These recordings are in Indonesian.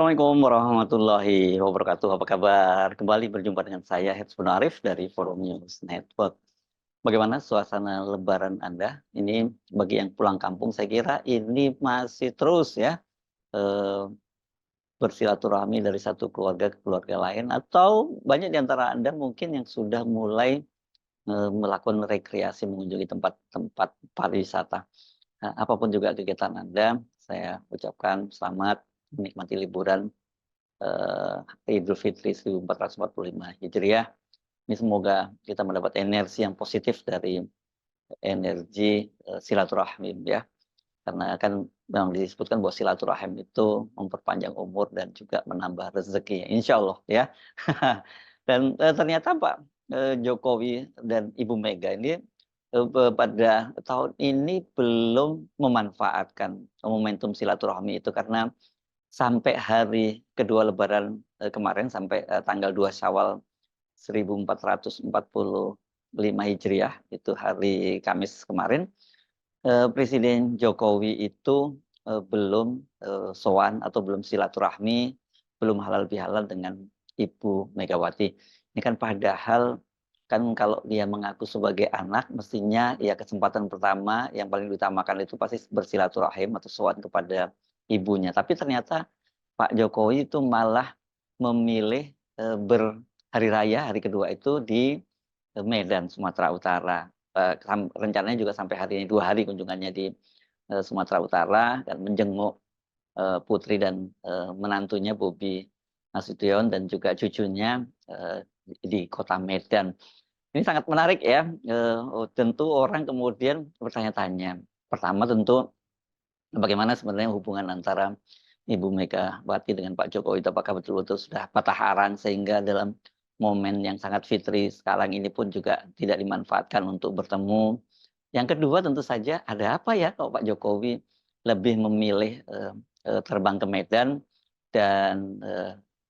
Assalamualaikum warahmatullahi wabarakatuh. Apa kabar? Kembali berjumpa dengan saya Hetsbun Arif dari Forum News Network. Bagaimana suasana Lebaran Anda? Ini bagi yang pulang kampung, saya kira ini masih terus ya eh, bersilaturahmi dari satu keluarga ke keluarga lain, atau banyak di antara Anda mungkin yang sudah mulai melakukan rekreasi mengunjungi tempat-tempat pariwisata. Nah, apapun juga kegiatan Anda, saya ucapkan selamat menikmati liburan Idul Fitri 1445 Hijriah. Ini semoga kita mendapat energi yang positif dari energi silaturahim ya. Karena kan memang disebutkan bahwa silaturahim itu memperpanjang umur dan juga menambah rezeki. Insya Allah ya. Dan ternyata Pak Jokowi dan Ibu Mega ini pada tahun ini belum memanfaatkan momentum silaturahmi itu, karena sampai hari kedua Lebaran kemarin, sampai tanggal 2 Syawal 1445 Hijriah, itu hari Kamis kemarin, Presiden Jokowi itu belum sowan atau belum silaturahmi, belum halal bihalal dengan Ibu Megawati. Ini kan padahal kan kalau dia mengaku sebagai anak, mestinya ya kesempatan pertama yang paling diutamakan itu pasti bersilaturahim atau sowan kepada ibunya. Tapi ternyata Pak Jokowi itu malah memilih berhari raya hari kedua itu di Medan, Sumatera Utara. Rencananya juga sampai hari ini 2 hari kunjungannya di Sumatera Utara, dan menjenguk putri dan menantunya Bobi Nasution dan juga cucunya di kota Medan. Ini sangat menarik ya. Tentu orang kemudian bertanya-tanya. Pertama tentu, bagaimana sebenarnya hubungan antara Ibu Megawati dengan Pak Jokowi itu, apakah betul-betul sudah patah arang sehingga dalam momen yang sangat fitri sekarang ini pun juga tidak dimanfaatkan untuk bertemu. Yang kedua tentu saja, ada apa ya kalau Pak Jokowi lebih memilih terbang ke Medan, dan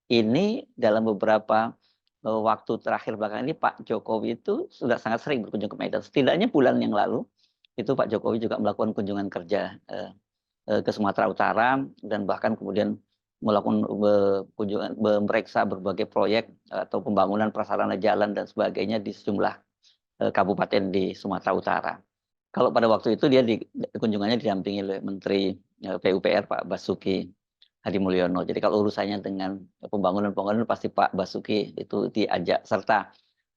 ini dalam beberapa waktu terakhir belakangan ini Pak Jokowi itu sudah sangat sering berkunjung ke Medan. Setidaknya bulan yang lalu itu Pak Jokowi juga melakukan kunjungan kerja ke Sumatera Utara, dan bahkan kemudian melakukan kunjungan, memeriksa berbagai proyek atau pembangunan prasarana jalan dan sebagainya di sejumlah kabupaten di Sumatera Utara. Kalau pada waktu itu dia kunjungannya didampingi oleh Menteri PUPR Pak Basuki Hadi Mulyono. Jadi kalau urusannya dengan pembangunan pasti Pak Basuki itu diajak serta.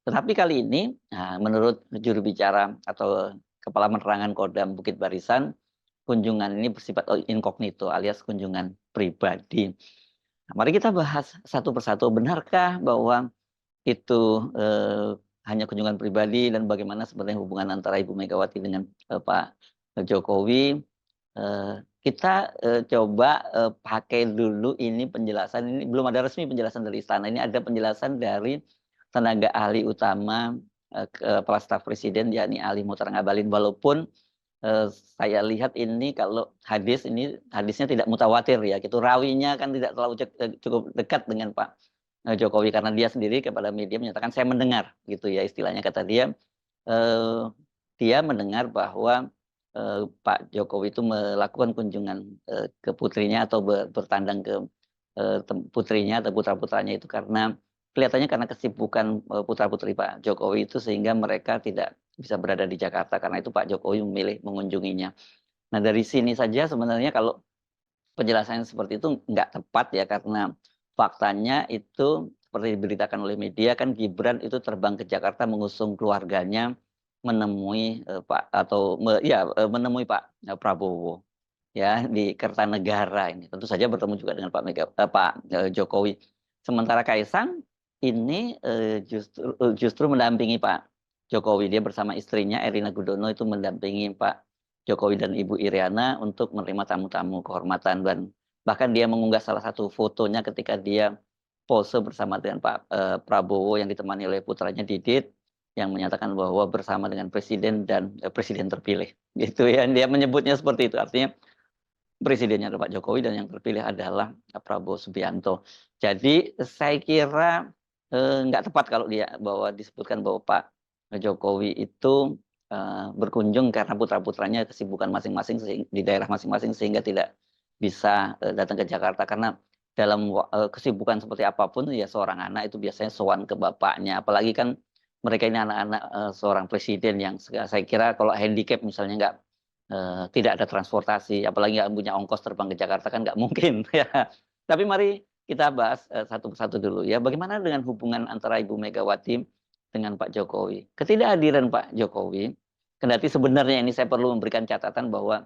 Tetapi kali ini, menurut juru bicara atau Kepala Penerangan Kodam Bukit Barisan, kunjungan ini bersifat incognito alias kunjungan pribadi. Nah, mari kita bahas satu persatu. Benarkah bahwa itu hanya kunjungan pribadi, dan bagaimana sebenarnya hubungan antara Ibu Megawati dengan Pak Jokowi? Kita coba pakai dulu ini penjelasan. Ini belum ada resmi penjelasan dari istana. Ini ada penjelasan dari tenaga ahli utama Kepala Staf Presiden, yakni Ali Muhtar Ngabalin. Walaupun saya lihat ini kalau hadisnya tidak mutawatir ya, gitu. Rawinya kan tidak terlalu cukup dekat dengan Pak Jokowi, karena dia sendiri kepada media menyatakan saya mendengar, gitu ya istilahnya, kata dia. Eh, Dia mendengar bahwa Pak Jokowi itu melakukan kunjungan ke putrinya atau bertandang ke putrinya atau putra-putranya itu karena kelihatannya karena kesibukan putra-putri Pak Jokowi itu, sehingga mereka tidak bisa berada di Jakarta. Karena itu Pak Jokowi memilih mengunjunginya. Nah, dari sini saja sebenarnya kalau penjelasannya seperti itu nggak tepat ya, karena faktanya itu seperti diberitakan oleh media kan, Gibran itu terbang ke Jakarta mengusung keluarganya menemui menemui Pak Prabowo ya di Kertanegara ini. Tentu saja bertemu juga dengan Pak Jokowi. Sementara Kaisang ini justru mendampingi Pak Jokowi. Dia bersama istrinya Erina Gudono itu mendampingi Pak Jokowi dan Ibu Iriana untuk menerima tamu-tamu kehormatan, dan bahkan dia mengunggah salah satu fotonya ketika dia pose bersama dengan Pak Prabowo yang ditemani oleh putranya Didit, yang menyatakan bahwa bersama dengan presiden dan presiden terpilih. Gitu ya, dia menyebutnya seperti itu. Artinya presidennya adalah Pak Jokowi dan yang terpilih adalah Prabowo Subianto. Jadi saya kira nggak tepat kalau bahwa disebutkan bahwa Pak Jokowi itu berkunjung karena putra-putranya kesibukan masing-masing di daerah masing-masing sehingga tidak bisa datang ke Jakarta. Karena dalam kesibukan seperti apapun ya seorang anak itu biasanya sowan ke bapaknya. Apalagi kan mereka ini anak-anak seorang presiden yang saya kira kalau handicap misalnya tidak ada transportasi, apalagi nggak punya ongkos terbang ke Jakarta kan nggak mungkin ya. Tapi mari kita bahas satu persatu dulu ya. Bagaimana dengan hubungan antara Ibu Megawati dengan Pak Jokowi? Ketidakhadiran Pak Jokowi, kendati sebenarnya ini saya perlu memberikan catatan bahwa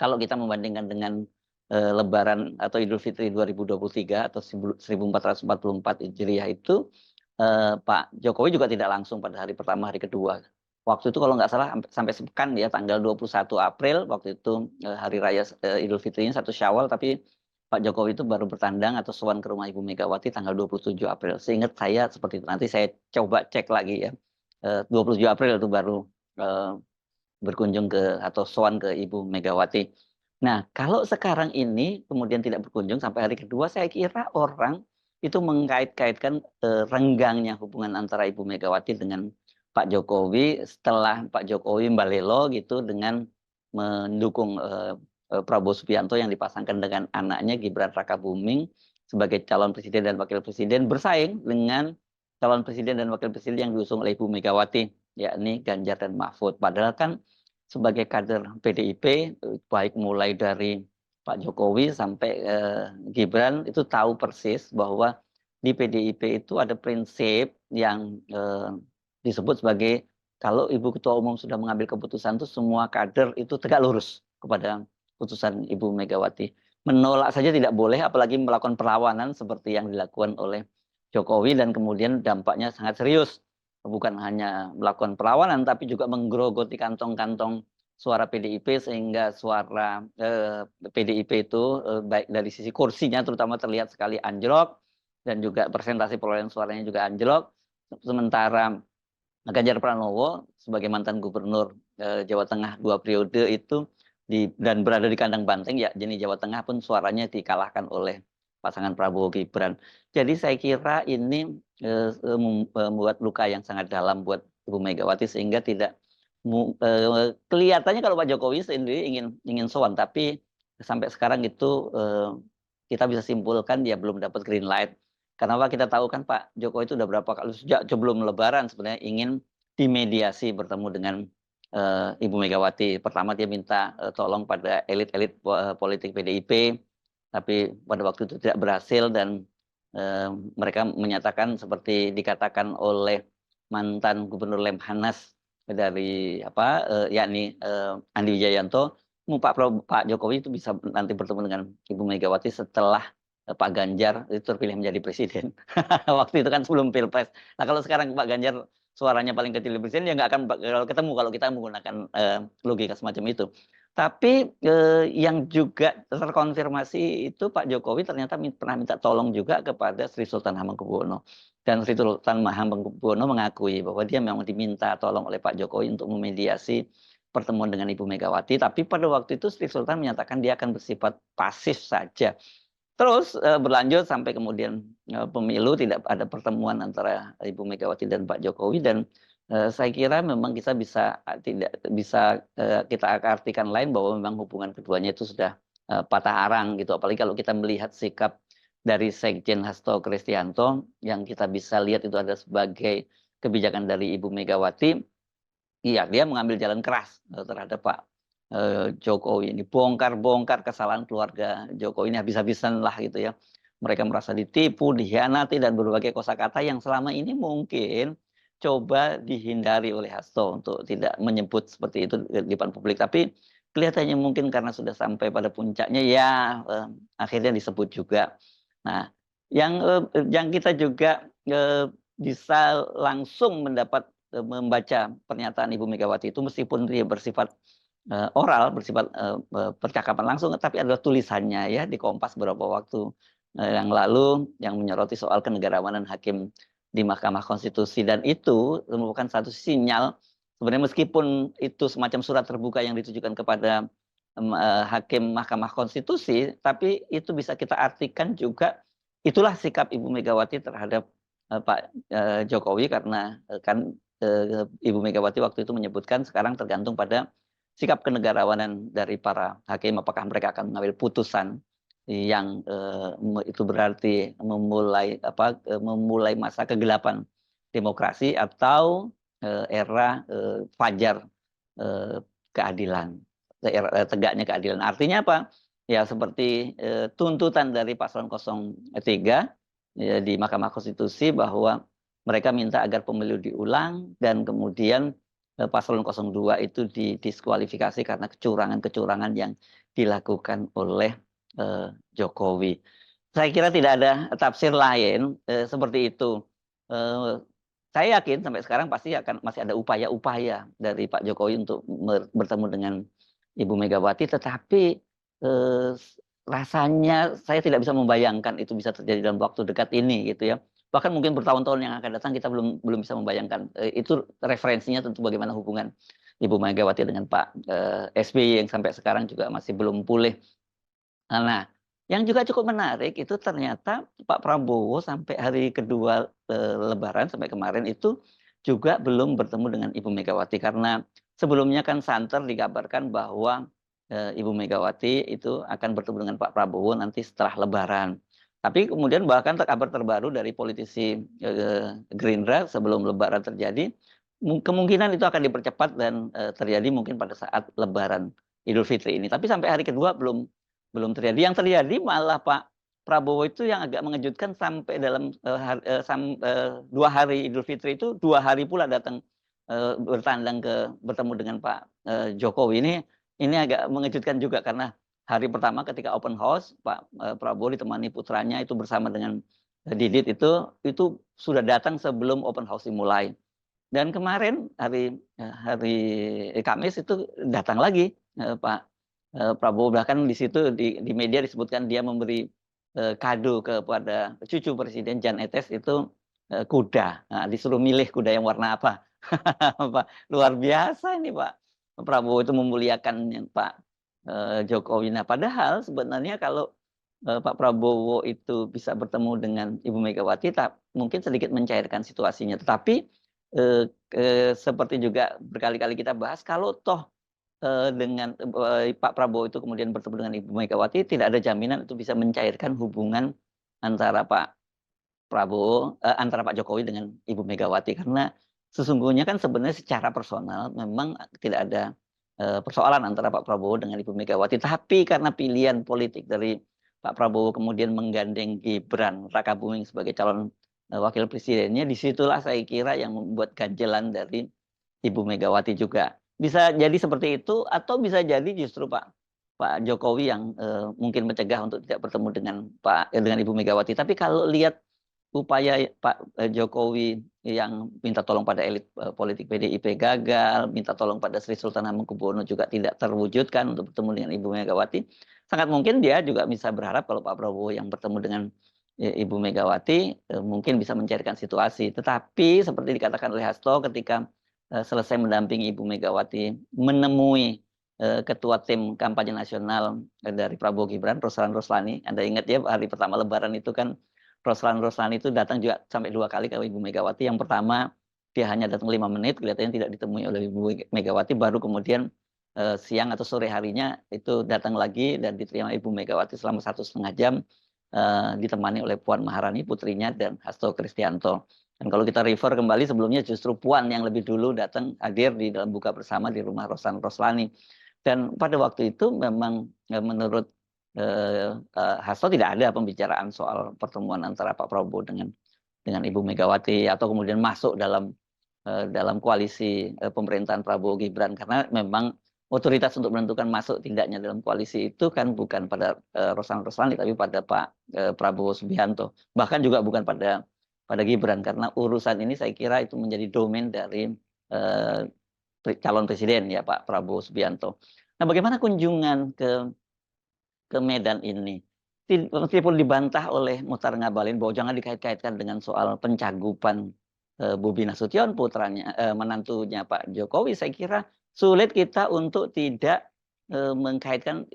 kalau kita membandingkan dengan Lebaran atau Idul Fitri 2023 atau 1444 Hijriah itu Pak Jokowi juga tidak langsung pada hari pertama, hari kedua. Waktu itu kalau nggak salah sampai sepekan ya tanggal 21 April waktu itu hari raya Idul Fitrinya 1 Syawal, tapi Pak Jokowi itu baru bertandang atau sowan ke rumah Ibu Megawati tanggal 27 April. Seingat saya seperti itu. Nanti saya coba cek lagi ya. 27 April itu baru berkunjung ke atau sowan ke Ibu Megawati. Nah, kalau sekarang ini kemudian tidak berkunjung sampai hari kedua, saya kira orang itu mengkait-kaitkan renggangnya hubungan antara Ibu Megawati dengan Pak Jokowi setelah Pak Jokowi mbalelo gitu dengan mendukung Prabowo Subianto yang dipasangkan dengan anaknya Gibran Rakabuming sebagai calon presiden dan wakil presiden bersaing dengan calon presiden dan wakil presiden yang diusung oleh Ibu Megawati, yakni Ganjar dan Mahfud. Padahal kan sebagai kader PDIP, baik mulai dari Pak Jokowi sampai Gibran itu tahu persis bahwa di PDIP itu ada prinsip yang disebut sebagai kalau Ibu Ketua Umum sudah mengambil keputusan itu semua kader itu tegak lurus kepada putusan Ibu Megawati. Menolak saja tidak boleh, apalagi melakukan perlawanan seperti yang dilakukan oleh Jokowi dan kemudian dampaknya sangat serius. Bukan hanya melakukan perlawanan, tapi juga menggerogoti kantong-kantong suara PDIP sehingga suara PDIP itu baik dari sisi kursinya terutama terlihat sekali anjlok dan juga persentase perolehan suaranya juga anjlok. Sementara Ganjar Pranowo sebagai mantan gubernur Jawa Tengah 2 periode itu dan berada di kandang banteng ya, jadi Jawa Tengah pun suaranya dikalahkan oleh pasangan Prabowo Gibran. Jadi saya kira ini membuat luka yang sangat dalam buat Ibu Megawati sehingga tidak kelihatannya kalau Pak Jokowi sendiri ingin sowan, tapi sampai sekarang itu kita bisa simpulkan dia belum dapat green light. Karena kita tahu kan Pak Jokowi itu udah berapa kali sejak sebelum Lebaran sebenarnya ingin dimediasi bertemu dengan Ibu Megawati. Pertama dia minta tolong pada elit-elit politik PDIP, tapi pada waktu itu tidak berhasil dan mereka menyatakan seperti dikatakan oleh mantan Gubernur Lemhanas dari yakni Andi Wijayanto, Pak Jokowi itu bisa nanti bertemu dengan Ibu Megawati setelah Pak Ganjar itu terpilih menjadi presiden. Waktu itu kan sebelum Pilpres. Nah kalau sekarang Pak Ganjar suaranya paling kecil di presiden, ya nggak akan ketemu kalau kita menggunakan logika semacam itu. Tapi yang juga terkonfirmasi itu Pak Jokowi ternyata pernah minta tolong juga kepada Sri Sultan Hamengkubuwono. Dan Sri Sultan Hamengkubuwono mengakui bahwa dia memang diminta tolong oleh Pak Jokowi untuk memediasi pertemuan dengan Ibu Megawati. Tapi pada waktu itu Sri Sultan menyatakan dia akan bersifat pasif saja. Terus berlanjut sampai kemudian pemilu tidak ada pertemuan antara Ibu Megawati dan Pak Jokowi dan saya kira memang kita tidak bisa kita artikan lain bahwa memang hubungan keduanya itu sudah patah arang gitu. Apalagi kalau kita melihat sikap dari Sekjen Hasto Kristianto yang kita bisa lihat itu ada sebagai kebijakan dari Ibu Megawati. Iya, dia mengambil jalan keras terhadap Pak Jokowi ini. Bongkar-bongkar kesalahan keluarga Jokowi ini habis-habisan lah gitu ya. Mereka merasa ditipu, dikhianati, dan berbagai kosakata yang selama ini mungkin coba dihindari oleh Hasto untuk tidak menyebut seperti itu di depan publik. Tapi kelihatannya mungkin karena sudah sampai pada puncaknya ya akhirnya disebut juga. Nah, yang kita juga bisa langsung membaca pernyataan Ibu Megawati itu meskipun dia bersifat oral, bersifat percakapan langsung, tapi adalah tulisannya ya di Kompas beberapa waktu yang lalu yang menyoroti soal kenegarawanan hakim di Mahkamah Konstitusi, dan itu merupakan satu sinyal sebenarnya meskipun itu semacam surat terbuka yang ditujukan kepada hakim Mahkamah Konstitusi, tapi itu bisa kita artikan juga itulah sikap Ibu Megawati terhadap Pak Jokowi karena kan Ibu Megawati waktu itu menyebutkan sekarang tergantung pada sikap kenegarawanan dari para hakim apakah mereka akan mengambil putusan yang itu berarti memulai masa kegelapan demokrasi atau era fajar eh, keadilan, tegaknya keadilan. Artinya apa? Ya seperti tuntutan dari paslon 03 ya, di Mahkamah Konstitusi bahwa mereka minta agar pemilu diulang dan kemudian paslon 02 itu didiskualifikasi karena kecurangan-kecurangan yang dilakukan oleh Jokowi. Saya kira tidak ada tafsir lain seperti itu. Eh, saya yakin sampai sekarang pasti akan masih ada upaya-upaya dari Pak Jokowi untuk bertemu dengan Ibu Megawati, tetapi eh, rasanya saya tidak bisa membayangkan itu bisa terjadi dalam waktu dekat ini gitu ya. Bahkan mungkin bertahun-tahun yang akan datang kita belum belum bisa membayangkan. Itu referensinya tentu bagaimana hubungan Ibu Megawati dengan Pak SBY yang sampai sekarang juga masih belum pulih. Nah, yang juga cukup menarik itu ternyata Pak Prabowo sampai hari kedua Lebaran sampai kemarin itu juga belum bertemu dengan Ibu Megawati karena sebelumnya kan santer dikabarkan bahwa Ibu Megawati itu akan bertemu dengan Pak Prabowo nanti setelah Lebaran. Tapi kemudian bahkan kabar terbaru dari politisi Gerindra sebelum Lebaran terjadi, kemungkinan itu akan dipercepat dan terjadi mungkin pada saat Lebaran Idul Fitri ini. Tapi sampai hari kedua belum terjadi. Yang terjadi malah Pak Prabowo itu yang agak mengejutkan sampai dalam 2 hari Idul Fitri itu 2 hari pula datang bertandang bertemu dengan Pak Jokowi. Ini agak mengejutkan juga karena hari pertama ketika open house Pak Prabowo ditemani putranya itu bersama dengan Didit itu sudah datang sebelum open house dimulai. Dan kemarin hari Kamis itu datang lagi Pak Prabowo, bahkan di situ di media disebutkan dia memberi kado kepada cucu Presiden Jan Etes itu kuda. Nah, disuruh milih kuda yang warna apa. Pak, luar biasa ini Pak Prabowo itu memuliakan Pak Jokowi. Nah, padahal sebenarnya kalau Pak Prabowo itu bisa bertemu dengan Ibu Megawati, mungkin sedikit mencairkan situasinya. Tetapi seperti juga berkali-kali kita bahas, kalau toh dengan Pak Prabowo itu kemudian bertemu dengan Ibu Megawati, tidak ada jaminan itu bisa mencairkan hubungan antara Pak Prabowo, antara Pak Jokowi dengan Ibu Megawati, karena sesungguhnya kan sebenarnya secara personal memang tidak ada persoalan antara Pak Prabowo dengan Ibu Megawati, tapi karena pilihan politik dari Pak Prabowo kemudian menggandeng Gibran Rakabuming sebagai calon wakil presidennya, disitulah saya kira yang membuat ganjelan dari Ibu Megawati juga. Bisa jadi seperti itu atau bisa jadi justru Pak Jokowi yang mungkin mencegah untuk tidak bertemu dengan Ibu Megawati. Tapi kalau lihat upaya Pak Jokowi yang minta tolong pada elit politik PDIP gagal, minta tolong pada Sri Sultan Hamengkubuwono juga tidak terwujudkan untuk bertemu dengan Ibu Megawati, sangat mungkin dia juga bisa berharap kalau Pak Prabowo yang bertemu dengan Ibu Megawati mungkin bisa mencairkan situasi. Tetapi seperti dikatakan oleh Hasto ketika selesai mendampingi Ibu Megawati menemui ketua tim kampanye nasional dari Prabowo Gibran, Roslan Roslani. Anda ingat ya hari pertama Lebaran itu kan Roslan Roslani itu datang juga sampai 2 kali ke Ibu Megawati. Yang pertama dia hanya datang 5 menit, kelihatannya tidak ditemui oleh Ibu Megawati. Baru kemudian siang atau sore harinya itu datang lagi dan diterima Ibu Megawati selama 1,5 jam ditemani oleh Puan Maharani putrinya dan Hasto Kristianto. Dan kalau kita refer kembali sebelumnya justru Puan yang lebih dulu datang hadir di dalam buka bersama di rumah Roslan Roslani. Dan pada waktu itu memang menurut Hasto tidak ada pembicaraan soal pertemuan antara Pak Prabowo dengan Ibu Megawati atau kemudian masuk dalam koalisi pemerintahan Prabowo Gibran, karena memang otoritas untuk menentukan masuk tidaknya dalam koalisi itu kan bukan pada Roslan Roslani tapi pada Pak Prabowo Subianto, bahkan juga bukan pada Gibran, karena urusan ini saya kira itu menjadi domain dari calon presiden ya Pak Prabowo Subianto. Nah, bagaimana kunjungan ke Medan ini? Meskipun dibantah oleh Muhtar Ngabalin bahwa jangan dikait-kaitkan dengan soal pencagupan Bobi Nasution, putranya, menantunya Pak Jokowi, saya kira sulit kita untuk tidak mengkaitkan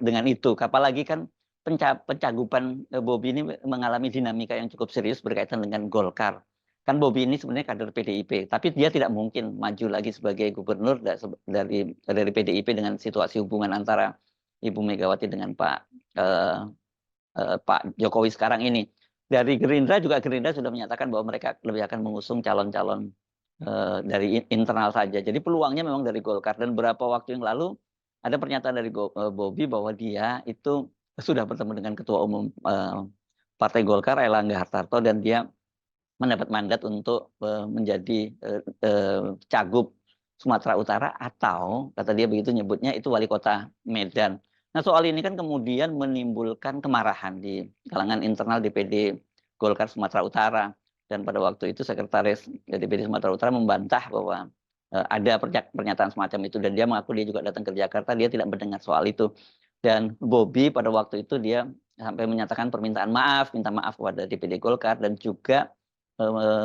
dengan itu. Apalagi kan pencagupan Bobi ini mengalami dinamika yang cukup serius berkaitan dengan Golkar. Kan Bobi ini sebenarnya kader PDIP, tapi dia tidak mungkin maju lagi sebagai gubernur dari PDIP dengan situasi hubungan antara Ibu Megawati dengan Pak Jokowi sekarang ini. Dari Gerindra juga Gerindra sudah menyatakan bahwa mereka lebih akan mengusung calon-calon dari internal saja. Jadi peluangnya memang dari Golkar. Dan beberapa waktu yang lalu ada pernyataan dari Bobi bahwa dia itu sudah bertemu dengan Ketua Umum Partai Golkar, Airlangga Hartarto, dan dia mendapat mandat untuk menjadi cagup Sumatera Utara, atau kata dia begitu nyebutnya itu wali kota Medan. Nah, soal ini kan kemudian menimbulkan kemarahan di kalangan internal DPD Golkar Sumatera Utara, dan pada waktu itu sekretaris DPD Sumatera Utara membantah bahwa ada pernyataan semacam itu, dan dia mengaku dia juga datang ke Jakarta, dia tidak mendengar soal itu. Dan Bobi pada waktu itu dia sampai menyatakan permintaan maaf, minta maaf kepada DPD Golkar, dan juga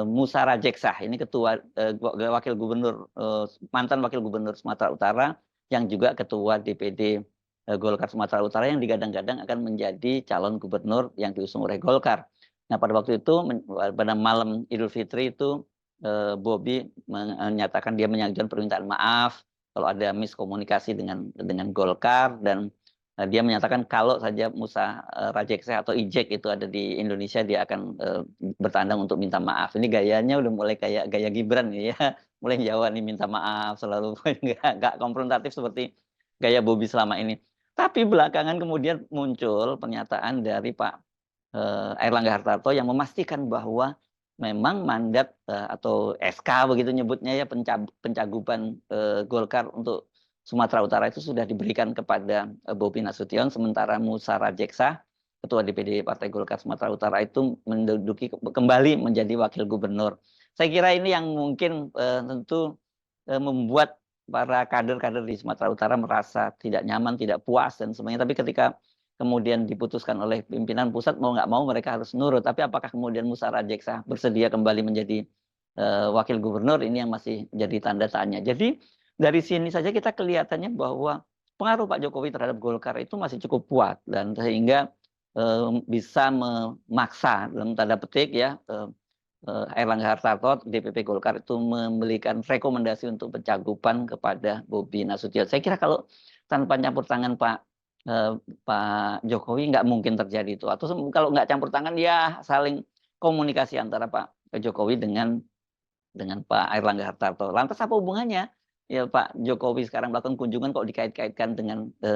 Musa Rajeksah, ini wakil gubernur, mantan wakil gubernur Sumatera Utara, yang juga ketua DPD Golkar Sumatera Utara, yang digadang-gadang akan menjadi calon gubernur yang diusung oleh Golkar. Nah, pada waktu itu pada malam Idul Fitri itu Bobi menyatakan dia menyajikan permintaan maaf kalau ada miskomunikasi dengan Golkar, dan dia menyatakan kalau saja Musa Rajeksah atau Ijek itu ada di Indonesia, dia akan bertandang untuk minta maaf. Ini gayanya udah mulai kayak gaya Gibran ya, mulai Jawa nih, minta maaf selalu, nggak konfrontatif seperti gaya Bobi selama ini. Tapi belakangan kemudian muncul pernyataan dari Pak Airlangga Hartarto yang memastikan bahwa memang mandat atau SK begitu nyebutnya ya, pencagupan Golkar untuk Sumatera Utara itu sudah diberikan kepada Bobi Nasution, sementara Musa Rajeksah, Ketua DPD Partai Golkar Sumatera Utara, itu menduduki kembali menjadi wakil gubernur. Saya kira ini yang mungkin tentu membuat para kader-kader di Sumatera Utara merasa tidak nyaman, tidak puas dan semuanya. Tapi ketika kemudian diputuskan oleh pimpinan pusat, mau nggak mau mereka harus nurut. Tapi apakah kemudian Musa Rajeksah bersedia kembali menjadi wakil gubernur, ini yang masih jadi tanda tanya. Jadi dari sini saja kita kelihatannya bahwa pengaruh Pak Jokowi terhadap Golkar itu masih cukup kuat, dan sehingga bisa memaksa dalam tanda petik ya Airlangga Hartarto DPP Golkar itu memberikan rekomendasi untuk pencagupan kepada Bobi Nasution. Saya kira kalau tanpa campur tangan Pak Jokowi nggak mungkin terjadi itu. Atau kalau nggak campur tangan ya saling komunikasi antara Pak Jokowi dengan Pak Airlangga Hartarto. Lantas apa hubungannya? Ya, Pak Jokowi sekarang melakukan kunjungan kok dikait-kaitkan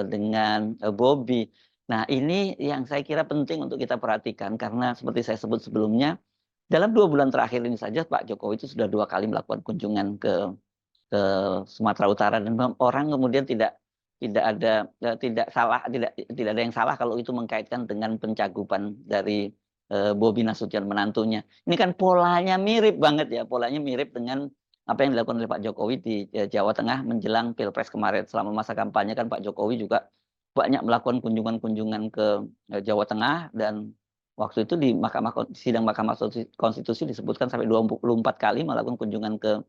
dengan Bobi. Nah, ini yang saya kira penting untuk kita perhatikan, karena seperti saya sebut sebelumnya, dalam 2 bulan terakhir ini saja Pak Jokowi itu sudah 2 kali melakukan kunjungan ke Sumatera Utara, dan orang kemudian tidak ada yang salah kalau itu mengkaitkan dengan pencagupan dari Bobi Nasution, menantunya. Ini kan polanya mirip banget ya, polanya mirip dengan apa yang dilakukan oleh Pak Jokowi di Jawa Tengah menjelang Pilpres kemarin. Selama masa kampanye kan Pak Jokowi juga banyak melakukan kunjungan-kunjungan ke Jawa Tengah, dan waktu itu di sidang Mahkamah Konstitusi disebutkan sampai 24 kali melakukan kunjungan ke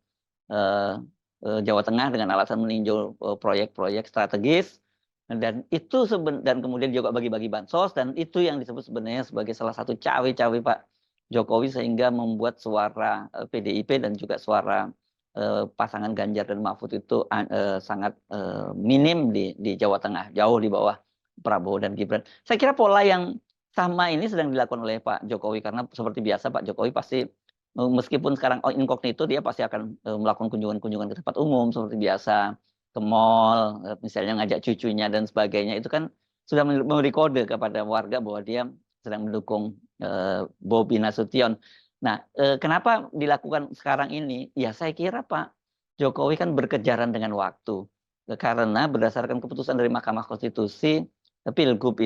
Jawa Tengah dengan alasan meninjau proyek-proyek strategis, dan itu dan kemudian juga bagi-bagi bansos, dan itu yang disebut sebenarnya sebagai salah satu cawe-cawe Pak Jokowi, sehingga membuat suara PDIP dan juga suara pasangan Ganjar dan Mahfud itu sangat minim di Jawa Tengah, jauh di bawah Prabowo dan Gibran. Saya kira pola yang sama ini sedang dilakukan oleh Pak Jokowi, karena seperti biasa Pak Jokowi pasti, meskipun sekarang incognito, dia pasti akan melakukan kunjungan-kunjungan ke tempat umum seperti biasa, ke mall, misalnya ngajak cucunya dan sebagainya. Itu kan sudah memberi kode kepada warga bahwa dia sedang mendukung Bobi Nasution. Nah, kenapa dilakukan sekarang ini? Ya, saya kira Pak Jokowi kan berkejaran dengan waktu. Karena berdasarkan keputusan dari Mahkamah Konstitusi, Pilgub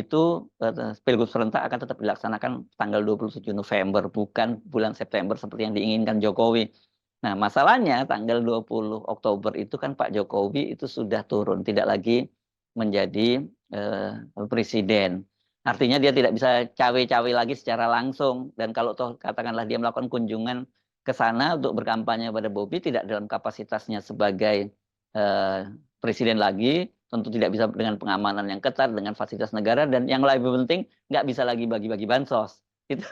serentak akan tetap dilaksanakan tanggal 27 November, bukan bulan September seperti yang diinginkan Jokowi. Nah, masalahnya tanggal 20 Oktober itu kan Pak Jokowi itu sudah turun, tidak lagi menjadi presiden. Artinya dia tidak bisa cawe-cawe lagi secara langsung, dan kalau toh katakanlah dia melakukan kunjungan ke sana untuk berkampanye pada Bobi, tidak dalam kapasitasnya sebagai presiden lagi, tentu tidak bisa dengan pengamanan yang ketat, dengan fasilitas negara, dan yang lebih penting nggak bisa lagi bagi-bagi bansos. Itu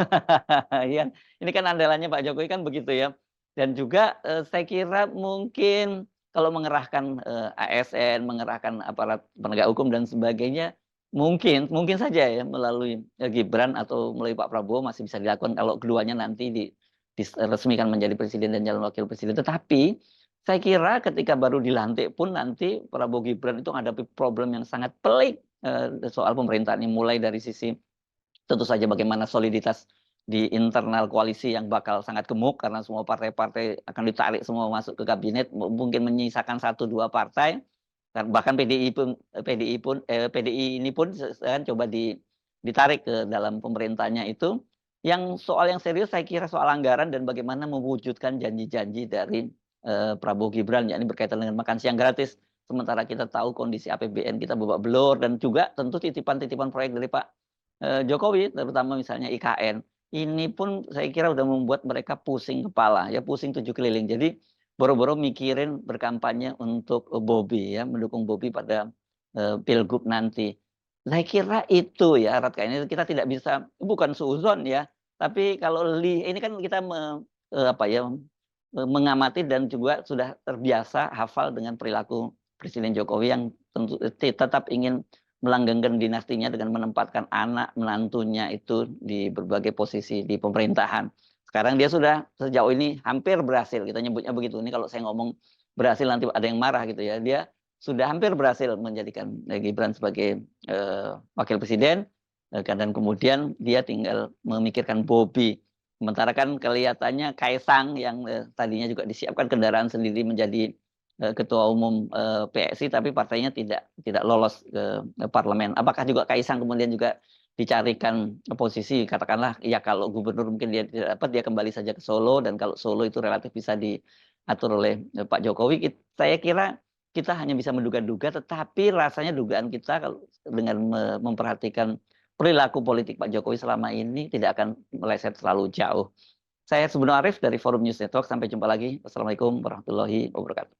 ya. Ini kan andalannya Pak Jokowi kan begitu ya. Dan juga saya kira mungkin kalau mengerahkan ASN, mengerahkan aparat penegak hukum dan sebagainya, Mungkin saja ya melalui, Gibran atau melalui Pak Prabowo masih bisa dilakukan kalau keduanya nanti diresmikan menjadi presiden dan calon wakil presiden. Tetapi saya kira ketika baru dilantik pun nanti Prabowo Gibran itu menghadapi problem yang sangat pelik, soal pemerintahan ini, mulai dari sisi tentu saja bagaimana soliditas di internal koalisi yang bakal sangat gemuk karena semua partai-partai akan ditarik semua masuk ke kabinet, mungkin menyisakan 1-2 partai. Dan bahkan PDI ini pun kan coba ditarik ke dalam pemerintahnya itu. Yang soal yang serius saya kira soal anggaran dan bagaimana mewujudkan janji-janji dari Prabowo Gibran, yakni berkaitan dengan makan siang gratis. Sementara kita tahu kondisi APBN kita babak belur dan juga tentu titipan-titipan proyek dari Pak Jokowi, terutama misalnya IKN. Ini pun saya kira udah membuat mereka pusing kepala, ya pusing 7 keliling. Jadi boro-boro mikirin berkampanye untuk Bobi ya, mendukung Bobi pada Pilgub nanti. Saya kira itu ya, Ratka, ini kita tidak bisa, bukan suuzon ya, tapi kalau ini kan kita apa ya, mengamati dan juga sudah terbiasa hafal dengan perilaku Presiden Jokowi yang tentu tetap ingin melanggengkan dinastinya dengan menempatkan anak menantunya itu di berbagai posisi di pemerintahan. Sekarang dia sudah sejauh ini hampir berhasil, kita nyebutnya begitu. Ini kalau saya ngomong berhasil nanti ada yang marah gitu ya. Dia sudah hampir berhasil menjadikan Gibran sebagai wakil presiden, dan kemudian dia tinggal memikirkan Bobi. Sementara kan kelihatannya Kaisang yang tadinya juga disiapkan kendaraan sendiri menjadi ketua umum PSI, tapi partainya tidak lolos ke parlemen. Apakah juga Kaisang kemudian juga dicarikan posisi, katakanlah ya kalau gubernur mungkin dia tidak dapat, dia kembali saja ke Solo, dan kalau Solo itu relatif bisa diatur oleh Pak Jokowi. Saya kira kita hanya bisa menduga-duga, tetapi rasanya dugaan kita kalau dengan memperhatikan perilaku politik Pak Jokowi selama ini tidak akan meleset terlalu jauh. Saya Subno Arif dari Forum News Network. Sampai jumpa lagi. Wassalamualaikum warahmatullahi wabarakatuh.